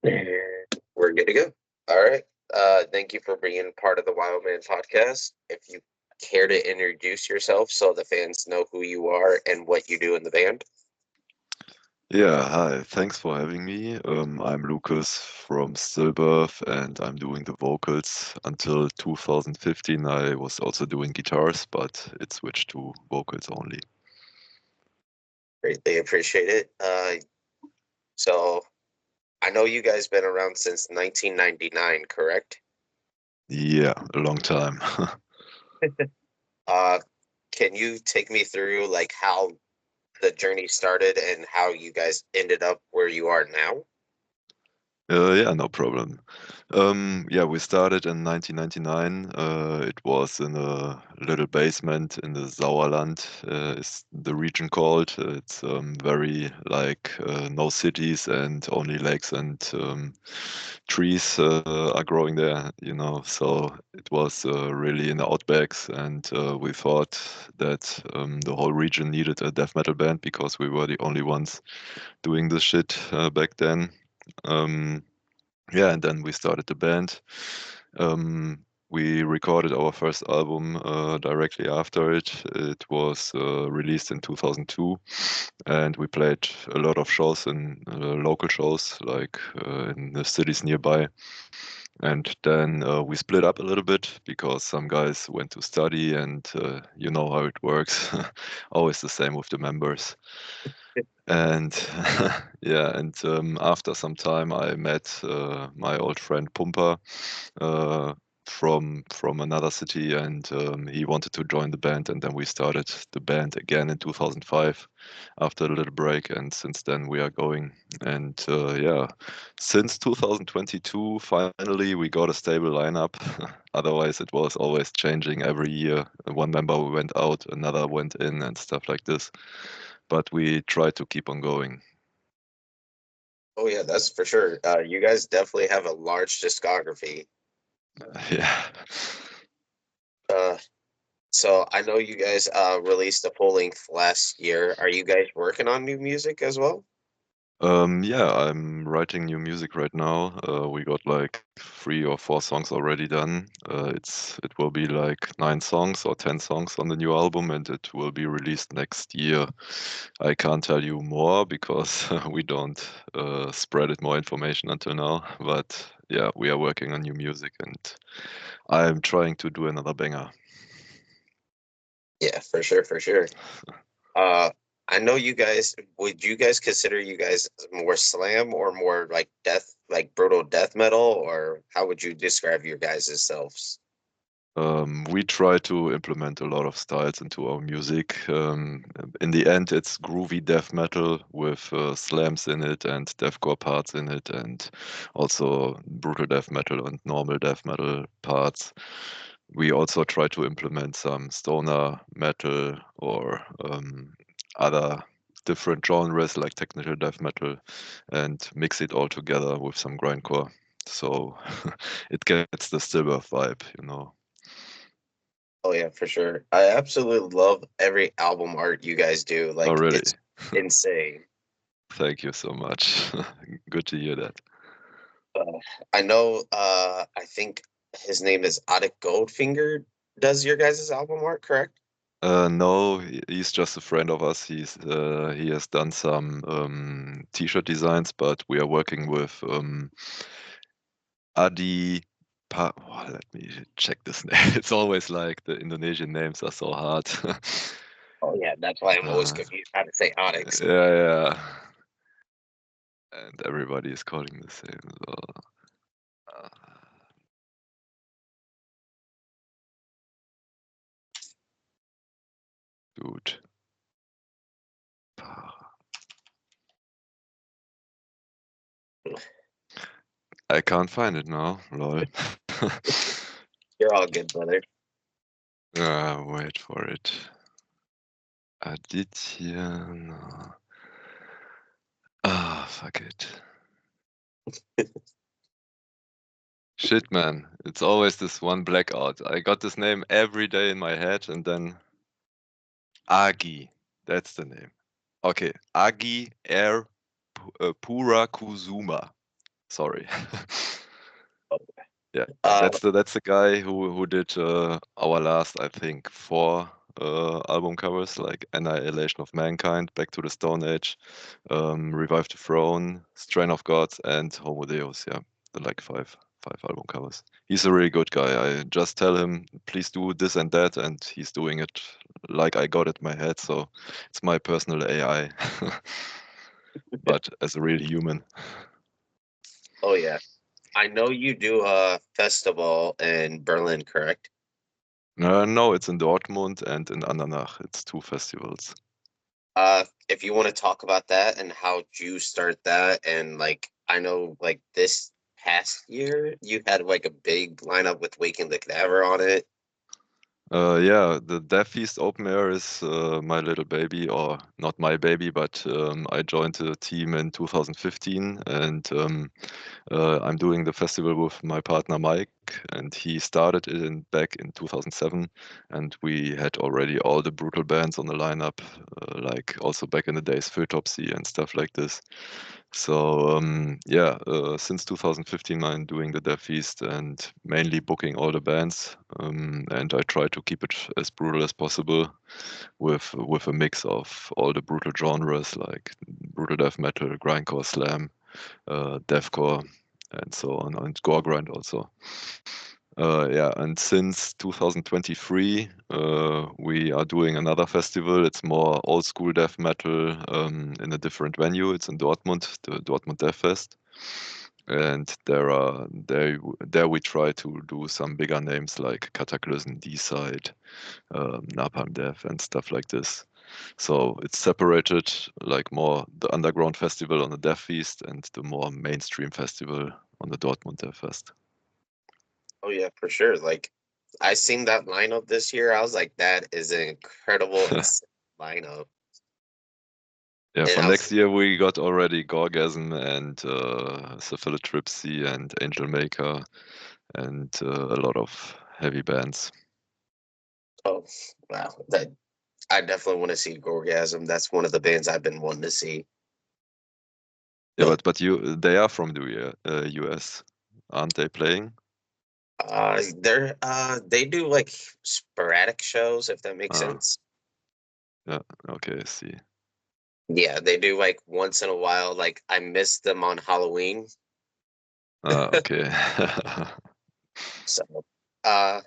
And we're good to go. All right. Thank you for being part of the Wild Man podcast. If you care to introduce yourself so the fans know who you are and what you do in the band. Yeah, hi. Thanks for having me. I'm Lukas from Stillbirth and I'm doing the vocals. Until 2015, I was also doing guitars, but it switched to vocals only. Greatly appreciate it. So I know you guys been around since 1999, correct? Yeah, a long time. Uh, can you take me through like how the journey started and how you guys ended up where you are now? Yeah, no problem. Yeah, we started in 1999. It was in a little basement in the Sauerland, is the region called. It's very like no cities and only lakes and trees are growing there, you know. So it was really in the outbacks, and we thought that the whole region needed a death metal band because we were the only ones doing this shit back then. Um, yeah, and then we started the band. We recorded our first album directly after it. It was released in 2002, and we played a lot of shows in local shows, like in the cities nearby. And then we split up a little bit because some guys went to study, and you know how it works. Always the same with the members. And yeah, and after some time, I met my old friend Pumper uh, from another city, and he wanted to join the band, and then we started the band again in 2005 after a little break, and since then we are going. And yeah, since 2022, finally we got a stable lineup. Otherwise, it was always changing every year. One member went out, another went in, and stuff like this, but we try to keep on going. Oh yeah, that's for sure. You guys definitely have a large discography. Yeah. Uh, so I know you guys released a full length last year. Are you guys working on new music as well? Yeah, I'm writing new music right now. We got like 3 or 4 songs already done. It will be like 9 songs or 10 songs on the new album, and it will be released next year. I can't tell you more because we don't spread it more information until now. But yeah, we are working on new music, and I'm trying to do another banger. Yeah, for sure, for sure. Uh, I know you guys. Would you guys consider you guys more slam or more like death, like brutal death metal, or how would you describe your guys' selves? We try to implement a lot of styles into our music. In the end, it's groovy death metal with slams in it and deathcore parts in it, and also brutal death metal and normal death metal parts. We also try to implement some stoner metal or other different genres like technical death metal and mix it all together with some grindcore. So it gets the Stillbirth vibe, you know. Oh yeah, for sure. I absolutely love every album art you guys do. Oh, Like really? it's insane. Thank you so much. Good to hear that. Uh, I know. I think his name is Adik Goldfinger. Does your guys' album art correct? No, he's just a friend of us. He has done some t-shirt designs, but we are working with Adi. Let me check this name. It's always like the Indonesian names are so hard. Oh yeah, that's why I'm always uh, confused how to say Onyx. yeah, yeah. And everybody is calling the same. So, uh, dude. I can't find it now. Lol. You're all good, brother. Wait for it. Aditya. No. Ah, fuck it. Shit, man. It's always this one blackout. I got this name every day in my head, and then Agi. That's the name. Okay. Agi Air Pura Kuzuma. Sorry. Yeah, Uh, that's the guy who did our last, I think, four album covers, like Annihilation of Mankind, Back to the Stone Age, Revive the Throne, Strain of Gods, and Homo Deus. Yeah, the like five album covers. He's a really good guy. I just tell him, please do this and that, and he's doing it like I got it in my head. So it's my personal AI, but as a real human. oh yeah, I know you do a festival in Berlin, correct? No, it's in Dortmund and in Andernach. It's two festivals. If you want to talk about that and how you start that, and like I know like this past year you had like a big lineup with Waking the Cadaver on it. Yeah, the Death Feast Open Air is my little baby, or not my baby, but I joined the team in 2015, and I'm doing the festival with my partner Mike, and he started it back in 2007, and we had already all the brutal bands on the lineup, like also back in the days, Photopsy and stuff like this. So yeah, since 2015, I'm doing the Death Feast and mainly booking all the bands, and I try to keep it as brutal as possible, with a mix of all the brutal genres like brutal death metal, grindcore, slam, deathcore, and so on, and gore grind also. Yeah, and since 2023, we are doing another festival. It's more old school death metal in a different venue. It's in Dortmund, the Dortmund Death Fest. And there we try to do some bigger names like Cataclysm, D-Side, Napalm Death, and stuff like this. So it's separated, like more the underground festival on the Death Feast and the more mainstream festival on the Dortmund Death Fest. Oh yeah, for sure. Like I seen that lineup this year. I was like, that is an incredible lineup. Yeah, And for I was next year we got already Gorgasm and Cephalotripsy and Angel Maker and a lot of heavy bands. oh wow. That I definitely want to see Gorgasm. That's one of the bands I've been wanting to see. Yeah, but they are from the US, aren't they playing? They do like sporadic shows, if that makes Ah, sense. yeah, okay, I see. Yeah, they do like once in a while. Like I missed them on Halloween. Ah, okay. So, uh,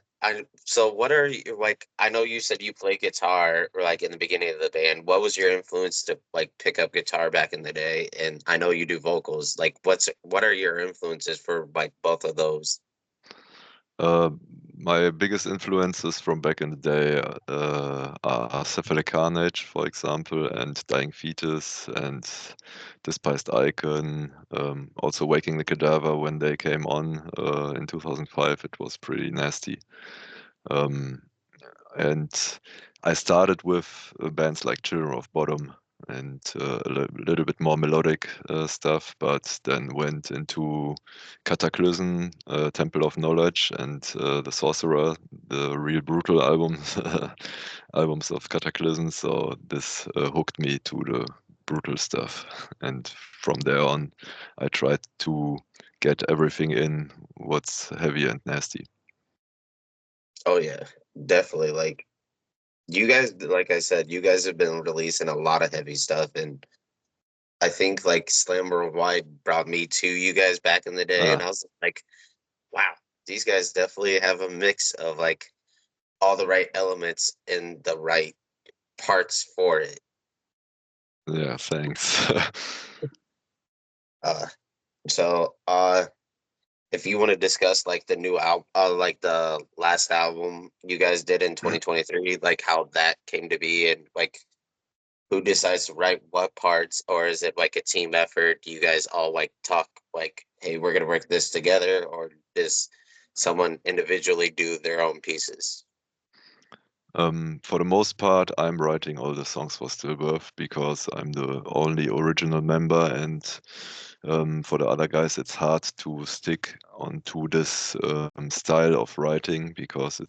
so what are you like? I know you said you play guitar or like in the beginning of the band. What was your influence to like pick up guitar back in the day? And I know you do vocals. Like, what are your influences for like both of those? Uh, my biggest influences from back in the day are Cephalic Carnage, for example, and Dying Fetus and Despised Icon. Also Waking the Cadaver when they came on in 2005, it was pretty nasty. Um, and I started with bands like Children of Bodom and little bit more melodic stuff, but then went into Cataclysm, Temple of Knowledge, and The Sorcerer, the real brutal albums, albums of Cataclysm. So this hooked me to the brutal stuff, and from there on, I tried to get everything in what's heavy and nasty. Oh yeah, definitely. Like you guys, like I said, you guys have been releasing a lot of heavy stuff, and I think like Slam Worldwide brought me to you guys back in the day, and Ah, I was like, wow, these guys definitely have a mix of like all the right elements and the right parts for it. yeah, thanks. Uh, so if you want to discuss like the new album, like the last album you guys did in 2023, like how that came to be and like who decides to write what parts, or is it like a team effort? Do you guys all like talk like, hey, we're gonna work this together, or does someone individually do their own pieces? For the most part, I'm writing all the songs for Stillbirth because I'm the only original member, and for the other guys, it's hard to stick onto this style of writing because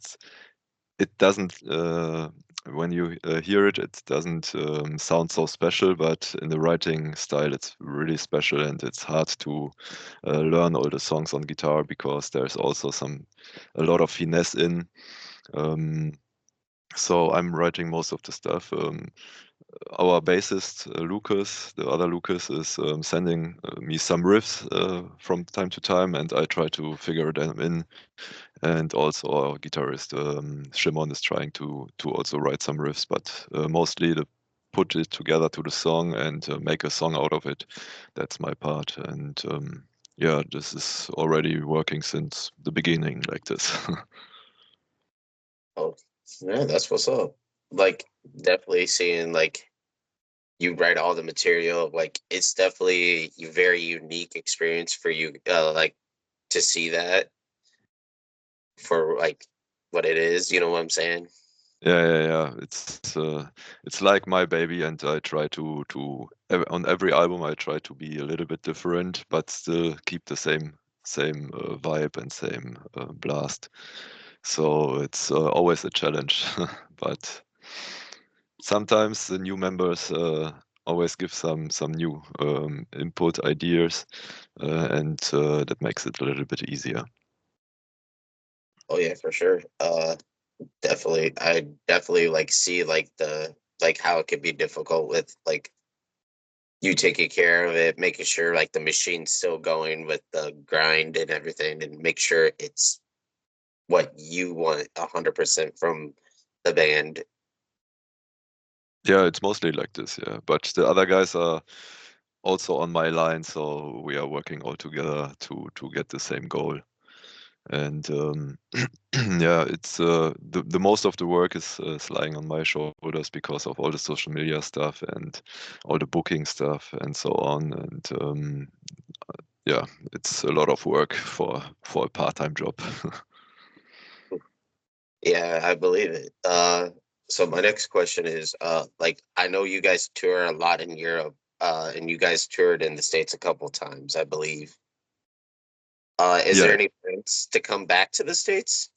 it doesn't when you hear it, it doesn't sound so special, but in the writing style, it's really special, and it's hard to learn all the songs on guitar because there's also a lot of finesse in. Um, so I'm writing most of the stuff. Our bassist Lukas, the other Lukas, is sending me some riffs from time to time, and I try to figure them in. And also our guitarist Shimon is trying to also write some riffs, but mostly to put it together to the song and make a song out of it. That's my part, and yeah, this is already working since the beginning like this. Oh, yeah, that's what's up. Like, definitely seeing like you write all the material. Like, it's definitely a very unique experience for you. Like to see that for like what it is. You know what I'm saying? Yeah. It's like my baby, and I try on every album I try to be a little bit different, but still keep the same vibe and same blast. So it's always a challenge, but sometimes the new members always give some new input ideas, and that makes it a little bit easier. Oh yeah, for sure. Definitely. I definitely like see like the like how it could be difficult with like you taking care of it, making sure like the machine's still going with the grind and everything, and make sure it's what you want 100% from the band. Yeah, it's mostly like this, yeah. But the other guys are also on my line, so we are working all together to get the same goal. And yeah, it's the most of the work is lying on my shoulders because of all the social media stuff and all the booking stuff and so on. And yeah, it's a lot of work for a part-time job. Yeah, I believe it. So my next question is, like I know you guys tour a lot in Europe, and you guys toured in the States a couple times, I believe. Is there Yeah, any plans to come back to the States?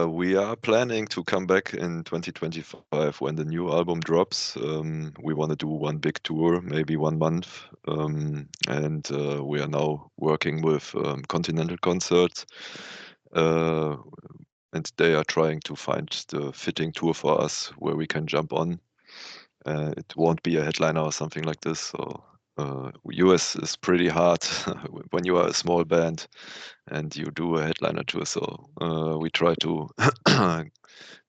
we are planning to come back in 2025 when the new album drops. We want to do one big tour, maybe 1 month, and we are now working with Continental Concerts, uh, and they are trying to find the fitting tour for us where we can jump on. It won't be a headliner or something like this. So US is pretty hard when you are a small band and you do a headliner tour. So we try to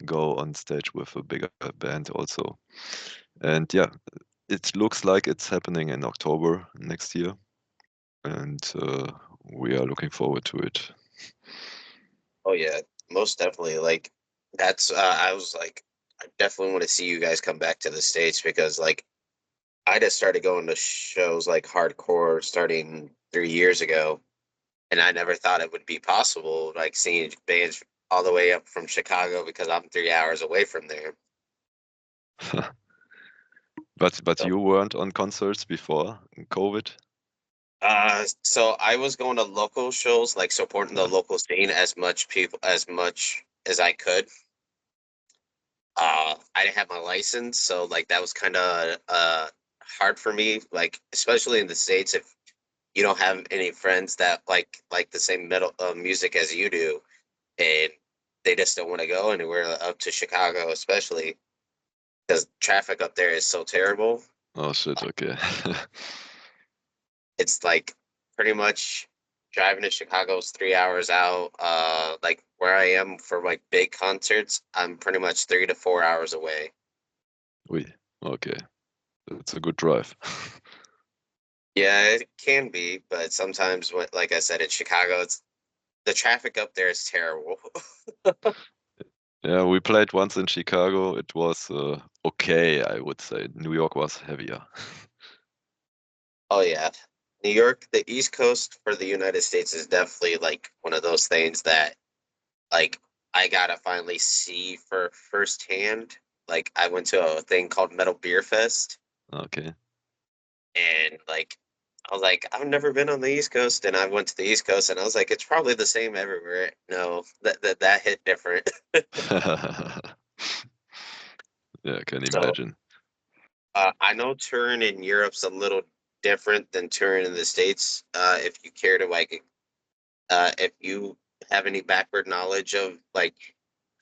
go on stage with a bigger band also. And yeah, it looks like it's happening in October next year, and we are looking forward to it. Oh yeah, most definitely. Like that's I was like I definitely want to see you guys come back to the States because like I just started going to shows like hardcore starting 3 years ago, and I never thought it would be possible like seeing bands all the way up from Chicago because I'm 3 hours away from there. But So, you weren't on concerts before COVID? so I was going to local shows, like supporting the Uh, local scene as much as I could. I didn't have my license, so like that was kind of hard for me, like especially in the States if you don't have any friends that like the same metal music as you do, and they just don't want to go anywhere up to Chicago, especially because traffic up there is so terrible. oh shit, okay. It's like pretty much driving to Chicago is 3 hours out. Like where I am for like big concerts, I'm pretty much 3 to 4 hours away. Oui, okay. It's a good drive. Yeah, it can be, but sometimes, like I said, in Chicago, it's the traffic up there is terrible. Yeah, we played once in Chicago. It was okay, I would say. New York was heavier. Oh yeah, New York, the East Coast for the United States is definitely like one of those things that like I gotta finally see for firsthand. Like I went to a thing called Metal Beer Fest, Okay. and like I was like, I've never been on the East Coast, and I went to the East Coast, and I was like, it's probably the same everywhere. No, that hit different. Yeah, I can So imagine. I know touring in Europe's a little different than touring in the States. If you care to like, if you have any backward knowledge of like,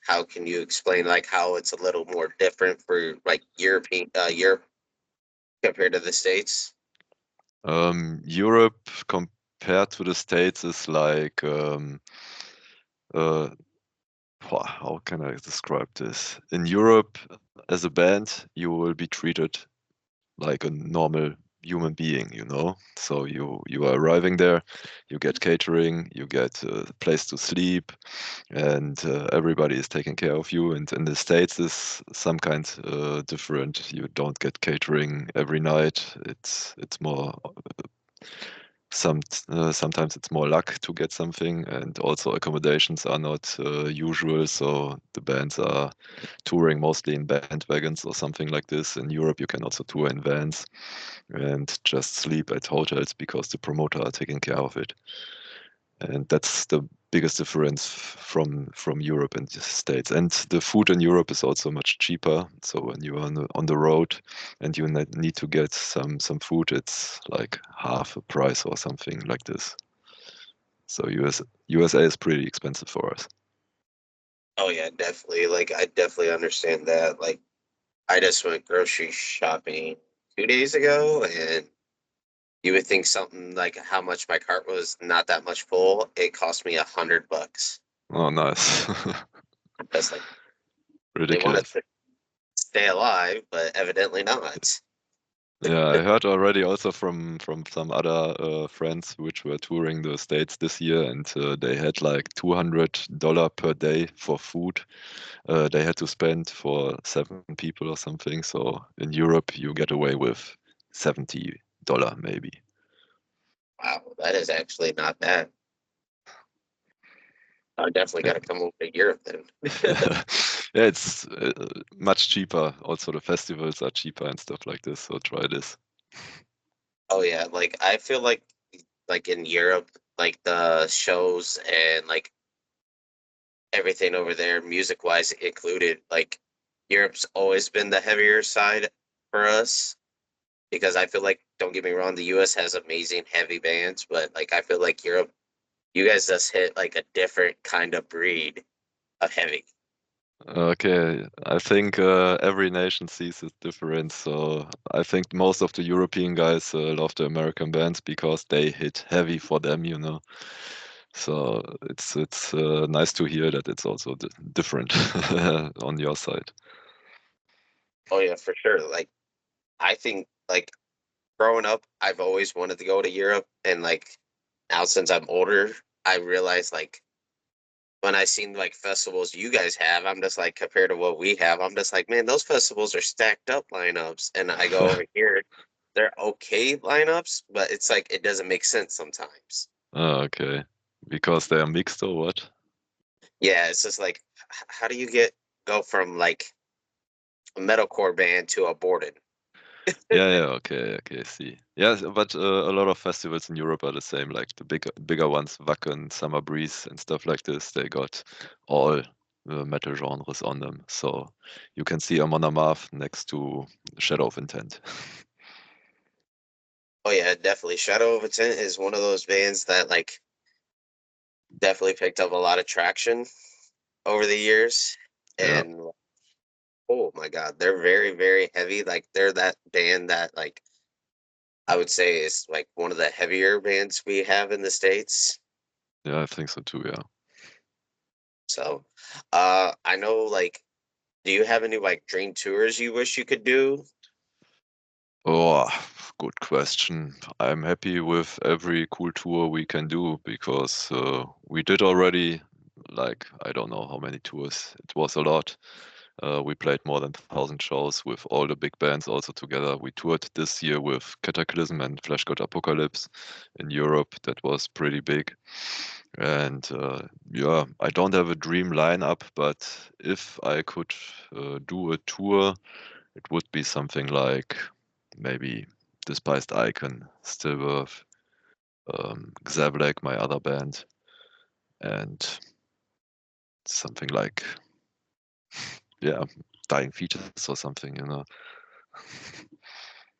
how can you explain like how it's a little more different for like Europe compared to the States? Europe compared to the States is like uh, how can I describe this? In Europe, as a band, you will be treated like a normal human being, you know. So you are arriving there, you get catering, you get a place to sleep, and everybody is taking care of you. And in the States, is some kind different. You don't get catering every night. It's more sometimes it's more luck to get something, and also accommodations are not usual. So the bands are touring mostly in band wagons or something like this. In Europe, you can also tour in vans and just sleep at hotels because the promoter are taking care of it. And that's the biggest difference from Europe and the States. And the food in Europe is also much cheaper. So when you're on the road and you need to get some food, it's like half a price or something like this. So USA is pretty expensive for us. Oh yeah, definitely. Like I definitely understand that. Like I just went grocery shopping 2 days ago, and you would think something like how much my cart was not that much full. It cost me $100. Oh, nice. That's like they want us Ridiculous. to stay alive, but evidently not. Yeah, I heard already also from some other friends which were touring the States this year, and they had like $200 per day for food. They had to spend for 7 people or something. So in Europe, you get away with $70 maybe. Wow, that is actually not bad. I definitely Yeah, got to come over to Europe then. yeah, it's much cheaper. Also, the festivals are cheaper and stuff like this. So try this. Oh yeah, like I feel like in Europe, like the shows and like everything over there, music wise included, like Europe's always been the heavier side for us because I feel like, don't get me wrong, the US has amazing heavy bands, but like I feel like Europe, you guys just hit like a different kind of breed of heavy. Okay, I think every nation sees it different. So I think most of the European guys love the American bands because they hit heavy for them, you know. So it's nice to hear that it's also different on your side. Oh yeah, for sure. Like I think like growing up, I've always wanted to go to Europe, and like now since I'm older, I realize like when I seen like festivals you guys have, I'm just like compared to what we have, I'm just like, man, those festivals are stacked up lineups. And I go over here, they're okay lineups, but it's like it doesn't make sense sometimes. Ah, okay, because they are mixed or what? Yeah, it's just like how do you go from like a metalcore band to aborted? Yeah, yeah, okay, okay, I see. Yes, but a lot of festivals in Europe are the same, like the bigger ones, Wacken, Summer Breeze, and stuff like this. They got all metal genres on them, so you can see Amon Amarth next to Shadow of Intent. Oh yeah, definitely. Shadow of a Tent is one of those bands that like definitely picked up a lot of traction over the years. Yeah, And oh my God, they're very, very heavy. Like they're that band that like I would say is like one of the heavier bands we have in the States. yeah, I think so too. Yeah. So I know like do you have any like dream tours you wish you could do? Oh, good question. I'm happy with every cool tour we can do because we did already, like, I don't know how many tours. It was a lot. We played more than 1,000 shows with all the big bands also together. We toured this year with Cataclysm and Flash God Apocalypse in Europe. That was pretty big. And yeah, I don't have a dream lineup, but if I could do a tour, it would be something like maybe Despised Icon, Stillbirth, Xavlek, my other band, and something like, yeah, Dying Fetus or something, you know.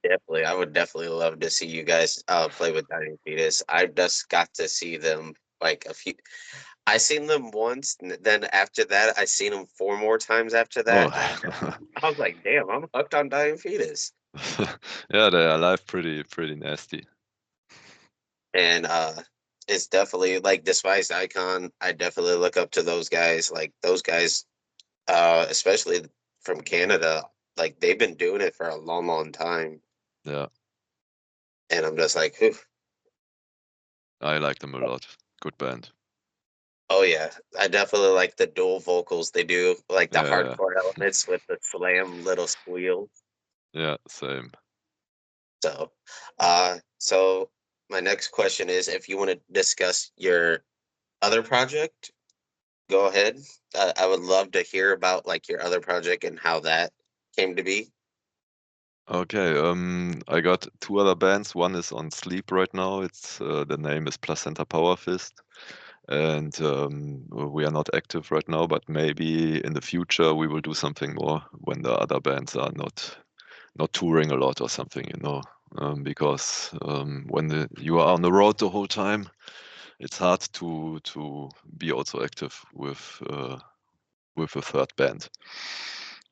Definitely, I would definitely love to see you guys play with Dying Fetus. I just got to see them like a few. I seen them once, then after that, I seen them 4 more times after that. Oh, I was like, damn, I'm hooked on Dying Fetus. yeah, they are live pretty nasty. And it's definitely like Despised Icon. I definitely look up to those guys. Like those guys, especially from Canada, like they've been doing it for a long, long time. Yeah, And I'm just like, whew. I like them a lot. Good band. Oh yeah, I definitely like the dual vocals they do, like the Yeah, hardcore elements with the slam little squeal. yeah, same. So my next question is, if you want to discuss your other project, go ahead. I would love to hear about like your other project and how that came to be. Okay, I got two other bands. One is on Sleep right now. It's the name is Placenta Power Fist, and we are not active right now. But maybe in the future we will do something more when the other bands are not touring a lot or something, you know. Because when you are on the road the whole time, it's hard to be also active with a third band.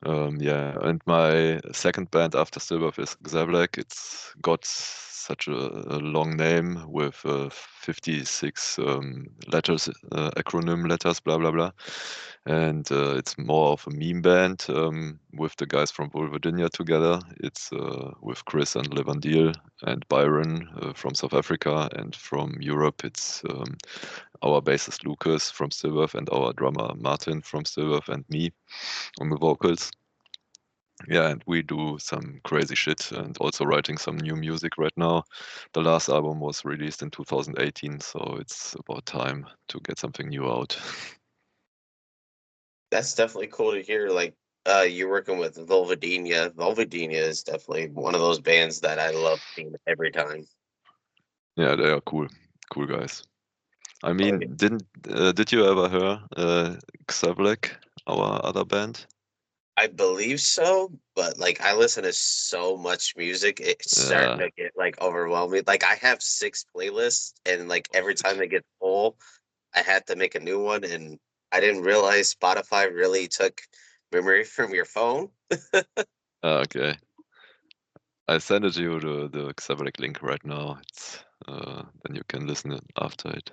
Yeah, and my second band after Silver is Xavlek. It's got such a long name with 56 letters, acronym letters, blah blah blah, and it's more of a meme band with the guys from Virginia together. It's with Chris and Levandil and Byron from South Africa, and from Europe it's our bassist Lukas from Silverf and our drummer Martin from Silverf and me on the vocals. Yeah, and we do some crazy shit and also writing some new music right now. The last album was released in 2018, so it's about time to get something new out. That's definitely cool to hear. Like, you're working with Vulvodynia. Vulvodynia is definitely one of those bands that I love seeing every time. Yeah, they are cool guys. I Oh, yeah. mean, did you ever hear Xavlek, our other band? I believe so, but like I listen to so much music, it's starting Yeah. to get like overwhelming. Like I have 6 playlists, and like every time they get full, I had to make a new one, and I didn't realize Spotify really took memory from your phone. Okay. I send it you the Xavlek link right now. It's then you can listen it after it.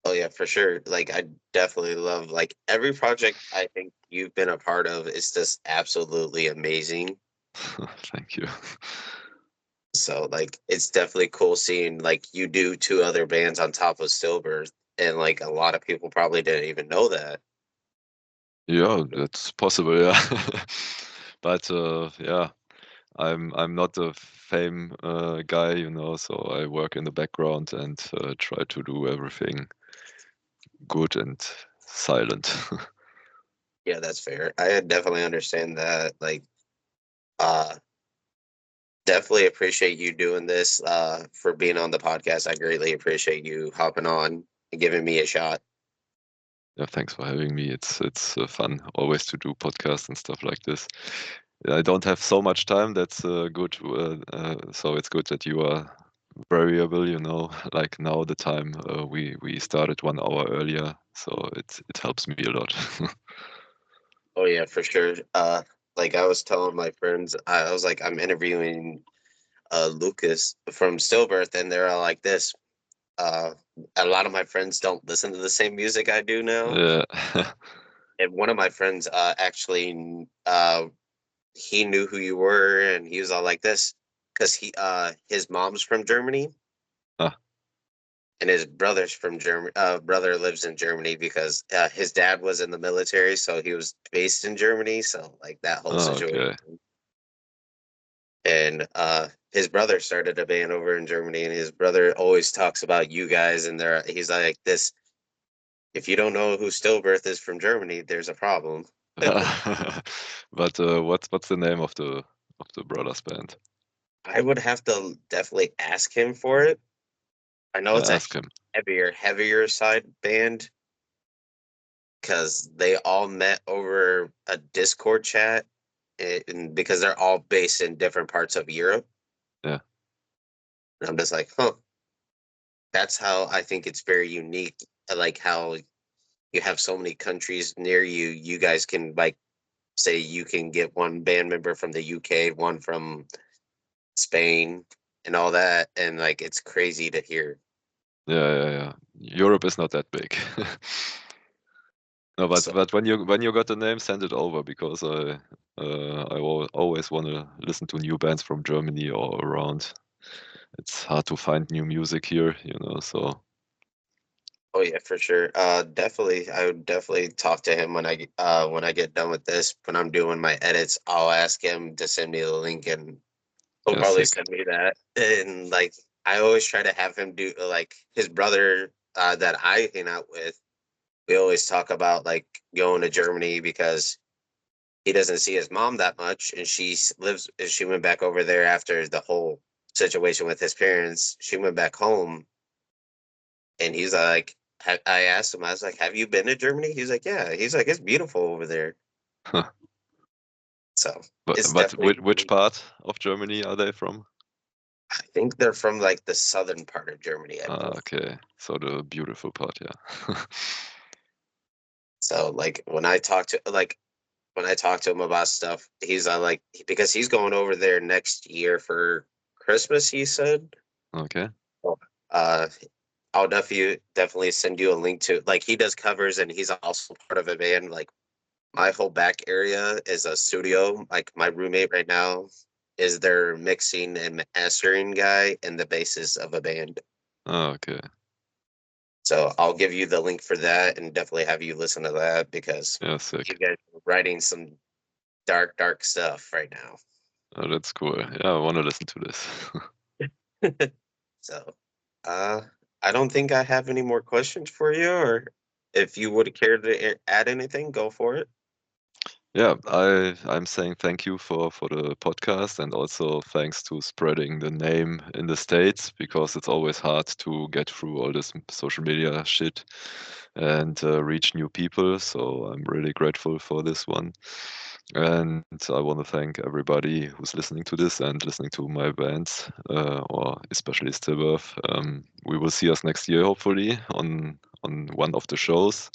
Oh yeah, for sure. Like I definitely love like every project I think you've been a part of is just absolutely amazing. Thank you. So like it's definitely cool seeing like you do 2 other bands on top of Stillbirth, and like a lot of people probably didn't even know that. Yeah, that's possible, yeah. But yeah, I'm not a fame guy, you know, so I work in the background and try to do everything good and silent. Yeah, that's fair. I definitely understand that. Like uh definitely appreciate you doing this for being on the podcast. I greatly appreciate you hopping on and giving me a shot. Yeah, thanks for having me. It's fun always to do podcasts and stuff like this. I don't have so much time. That's good. So it's good that you are variable. You know, like now the time we started 1 hour earlier, so it helps me a lot. Oh yeah, for sure. Like I was telling my friends, I was like, I'm interviewing Lukas from Stillbirth, and they're all like this. Uh, a lot of my friends don't listen to the same music I do now, Yeah. and one of my friends actually he knew who you were, and he was all like this because his mom's from Germany, Ah, and his brother's from Germany. Brother lives in Germany because his dad was in the military, so he was based in Germany. So like that whole situation. okay. And his brother started a band over in Germany, and his brother always talks about you guys, and he's like this. If you don't know who Stillbirth is from Germany, there's a problem. But what's the name of the brothers band? I would have to definitely ask him for it. I know it's a Ask him. heavier side band, because they all met over a Discord chat, and because they're all based in different parts of Europe. Yeah. And I'm just like, huh. That's how I think it's very unique. I like how you have so many countries near you. You guys can like say you can get one band member from the UK, one from Spain, and all that, and like it's crazy to hear. Yeah. Europe is not that big. No, So, but when you got the name, send it over because always want to listen to new bands from Germany or around. It's hard to find new music here, you know. So oh yeah, for sure. Definitely, I would definitely talk to him when I get done with this. When I'm doing my edits, I'll ask him to send me the link, and he'll yeah, probably sick. send me that. And like, I always try to have him do like his brother that I hang out with. We always talk about like going to Germany because he doesn't see his mom that much, and she went back over there after the whole situation with his parents. She went back home, and he's like, I asked him, I was like, have you been to Germany? He's like, yeah. He's like, it's beautiful over there. So it's But definitely which part of Germany are they from? I think they're from like the southern part of Germany, I Ah, believe. okay. So the beautiful part, yeah. So like when I talk to him about stuff, he's like because he's going over there next year for Christmas, he said. Okay. Uh I'll definitely send you a link to like he does covers and he's also part of a band. Like my whole back area is a studio. Like my roommate right now is their mixing and mastering guy and the bassist of a band. Ah, okay. So I'll give you the link for that and definitely have you listen to that because Yeah, you sick. guys are writing some dark, dark stuff right now. Oh, that's cool. Yeah, I want to listen to this. So uh I don't think I have any more questions for you, or if you would care to add anything, go for it. Yeah, I'm saying thank you for the podcast and also thanks to spreading the name in the States because it's always hard to get through all this social media shit and reach new people. So I'm really grateful for this one. And I want to thank everybody who's listening to this and listening to my bands, or especially Stillbirth. We will see us next year, hopefully, on one of the shows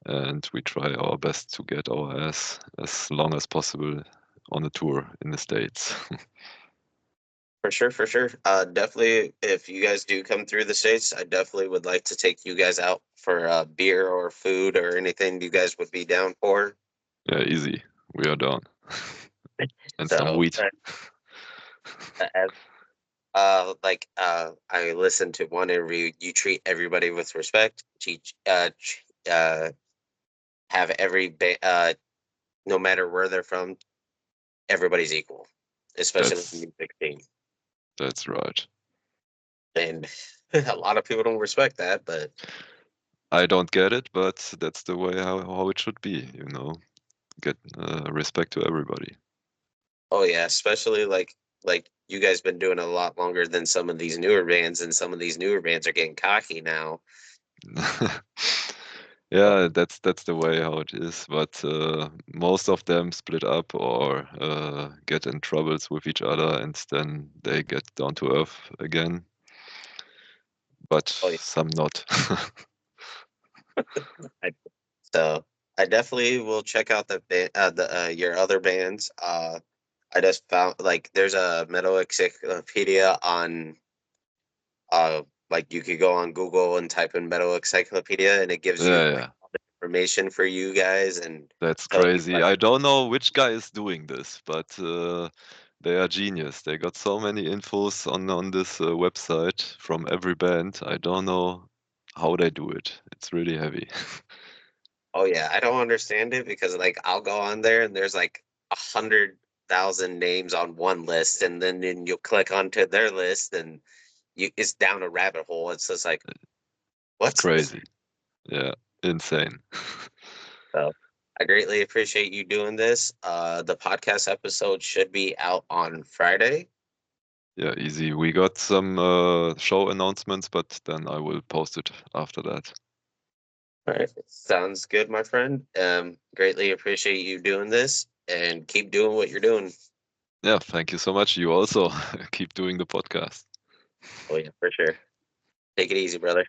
and we try our best to get our ass as long as possible on a tour in the States. For sure, for sure. Definitely, if you guys do come through the States, I definitely would like to take you guys out for beer or food or anything you guys would be down for. Yeah, easy. We are down. And some So, weed. as I listened to one interview. You treat everybody with respect. Teach, have no matter where they're from, everybody's equal, especially in the That's music scene. that's right. And a lot of people don't respect that, but I don't get it, but that's the way how it should be, you know. Get respect to everybody. oh yeah, especially like you guys been doing a lot longer than some of these newer bands, and some of these newer bands are getting cocky now. So, Yeah, that's the way how it is. But most of them split up or get in troubles with each other, and then they get down to earth again. But oh yeah, some not. I, so I definitely will check out the your other bands. I just found like there's a metal encyclopedia on like you could go on Google and type in metal encyclopedia and it gives you Yeah, like yeah. all the information for you guys and That's tell you crazy. like I don't know which guy is doing this, but they are genius. They got so many infos on this website from every band. I don't know how they do it. It's really heavy. oh yeah, I don't understand it because like I'll go on there and there's like 100,000 names on one list and then you'll click onto their list and it's down a rabbit hole. It's just like It's what? crazy. Yeah, insane. So I greatly appreciate you doing this. The podcast episode should be out on Friday. Yeah, easy. We got some show announcements, but then I will post it after that. All right. Sounds good, my friend. Greatly appreciate you doing this and keep doing what you're doing. Yeah, thank you so much. You also keep doing the podcast. Oh yeah, for sure. Take it easy, brother.